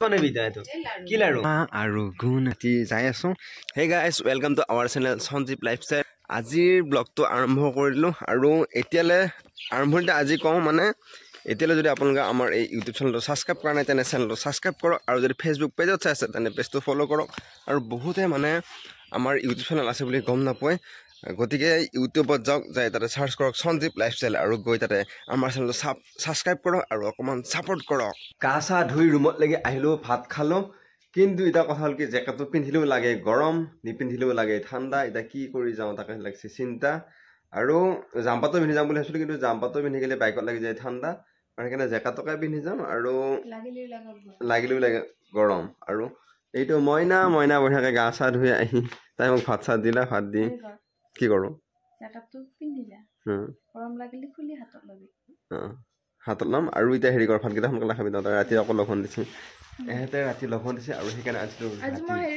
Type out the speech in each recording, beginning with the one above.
Kone bidaya to kilaru aru gun ati jai asu. Hey guys, welcome to our channel Sanjeev Lifestyle. Ajir blog to arambho korilu aru etiale arambhonta aji kom mane etiale jodi aponga amar ei YouTube channel to subscribe kora nai tene channel to subscribe koro aru jodi Facebook page ot ase tene page to follow koro aru bahute mane amar YouTube channel ase boli gom na poe গতিকে ইউটিউবত যাওক যাই তাতে search কৰক Sanjeev lifestyle আৰু গৈ তাতে আমাৰ চেনেল সাবস্ক্ৰাইব কৰক আৰু অকমান সাপোৰ্ট কৰক কাসা ধুই ৰুমত লাগি আহিলো ভাত খালো কিন্তু এটা কথা হল কি জেকেটটো পিন্ধিলেও লাগে গৰম নিপিন্ধিলেও লাগে ঠাণ্ডা এটা কি কৰি যাওঁ তাকে লাগছে চিন্তা আৰু জাম্পাটো পিন্ধি যাম বুলি ভাবিছিলো কিন্তু জাম্পাটো পিন্ধি গলে বাইকত লাগি যায় ঠাণ্ডা আৰু কেনে জেকেটকে পিন্ধি যাম আৰু লাগিলেও লাগে গৰম আৰু এইটো মইনা বঢ়িয়াকে গা চা ধুই আহি তাই মোক ভাত চাত দিলা ভাত দি কি কৰো জাকাতটো পিন্ধি যা গৰম লাগিলে খুলি হাতত লবি হাতত লম আৰু ইটা হেৰি কৰ ভাতকেইটা সোনকালে খাবি তই ৰাতি অকল লঘন দিছি এহেতে ৰাতি লঘন দিছে আৰু সেইকাৰণে আছিলো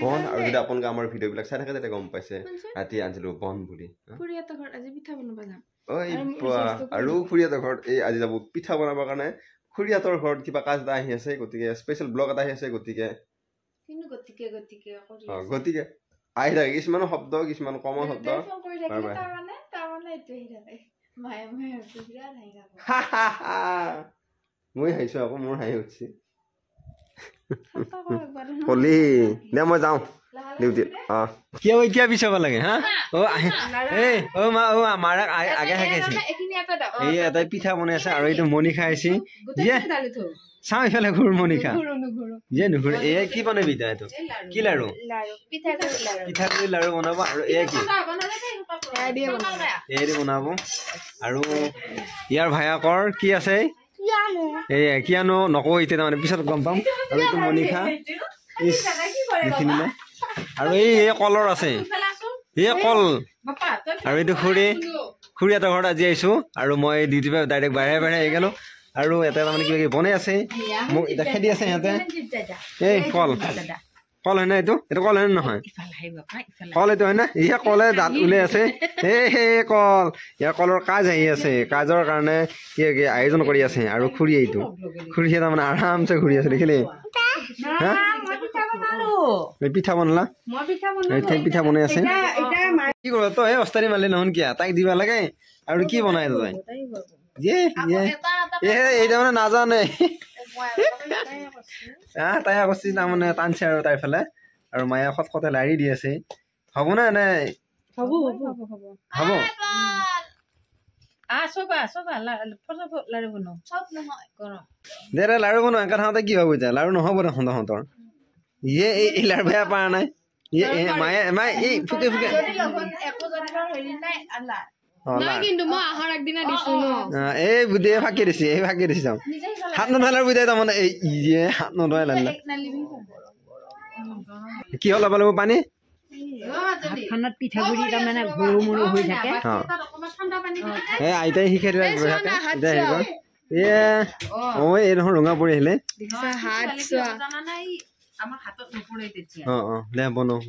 বন আৰু যদি আপোনাক আমাৰ ভিডিঅ' বিলাক চাই থাকে তেতিয়া গম পাইছে ৰাতি আছিলো বন বুলি খুৰিয়াতৰ ঘৰত আজি পিঠা বনাব যাম ঐ আৰু খুৰিয়াতৰ ঘৰত এই আজি যাব পিঠা বনাবৰ কাৰণে খুৰিয়াতৰ ঘৰত কিবা কাজ এটা আহি আছে গতিকে স্পেশাল ব্লগ এটা আহি আছে গতিকে গতিকে আহি থাকে কিছুমান শব্দ কিছুমান কমন শব্দ মই হাঁহিছো আকৌ মোৰ হাঁহি উঠছি কলি দে মই যাওঁ ডিউটি কিয় এতিয়া পিছাব লাগে হা আমাৰ আগে থাকেছি এই এটাই পিঠা বনাই আছে আৰু এইটো মণিষা আহিছি চাওঁ ইফালে ঘূৰ মণিষা যে নুঘূৰ এয়া কি বনাবি তই এইটো কি লাৰু পিঠাগুৰি লাৰু বনাব আৰু এয়া কি এয়া বনাব আৰু ইয়াৰ ভায়াকৰ কি আছে এয়া কিয়নো নকওঁ এতিয়া তাৰমানে পিছত গম পাম আৰু এইটো মণিষা দেখিলে আৰু এই কলৰ আছে এই কল আৰু এইটো খুৰীহঁতৰ ঘৰত আজি আহিছো আৰু মই ডিউটি পৰা ডাইৰেক্ট বাহিৰে আহি গলো আৰু এটা তাৰমানে কিবা কিবি বনাই আছে মোক এটা খেদি আছে সিহঁতে এই কল হয় না এইটো কল হয় নহয় কল এইটো হয় না ইয়া কলে দাঁত ওলাই আছে এই কল ইয়াৰ কলৰ কাজ আহি আছে কাজৰ কাৰণে কি আয়োজন কৰি আছে আৰু খুৰী এইটো খুৰীয়ে তাৰমানে আৰামছে ঘূৰি আছে দেখিলে পিঠা বনালা পিঠা বনাই আছে কি কৰ তই অস্তাৰি মাৰিলে নহন কিয়া তাইক দিবা লাগে আৰু কি বনাই তই এই তাৰমানে নাজানে তাই আগত তাৰমানে টানছে আৰু তাইৰ ফালে আৰু মায়ে খটখটে লাৰি দি আছে হ'ব না নাই হ'ব দে লাৰু বনোৱা একে ঠাওঁতে কি হ'ব এতিয়া লাৰু নহ'ব দেখোন তহঁতৰ এই লাৰু বেয়া পৰা নাই মায়ে এই ফুকে এই বুদ্ধি ফাঁকি দিছে যাওঁ হাত নধৰাৰ বুজাই তাৰমানে এই হাত নধৰাই লাৰিলে কি হ'ল ল'ব লাগিব পানী পিঠাগুৰি তাৰমানে ঘৰু মৰু হৈ থাকে আইতাই শিকাই দিলে এই নহয় ৰঙা পৰি আহিলে দে বনাও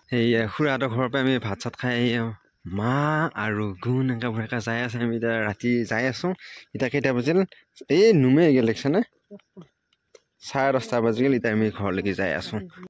সেয়া খুৰাহঁতৰ ঘৰৰ পৰা আমি ভাত চাত খাই মা আৰু গুণ এনেকা ভৰেকা যাই আছে আমি এতিয়া ৰাতি যাই আছো এতিয়া কেইটা বাজিল এই নুমে গেল দেখিছেনে 10:30 বাজি গ'ল এতিয়া আমি ঘৰলৈকে যাই আছো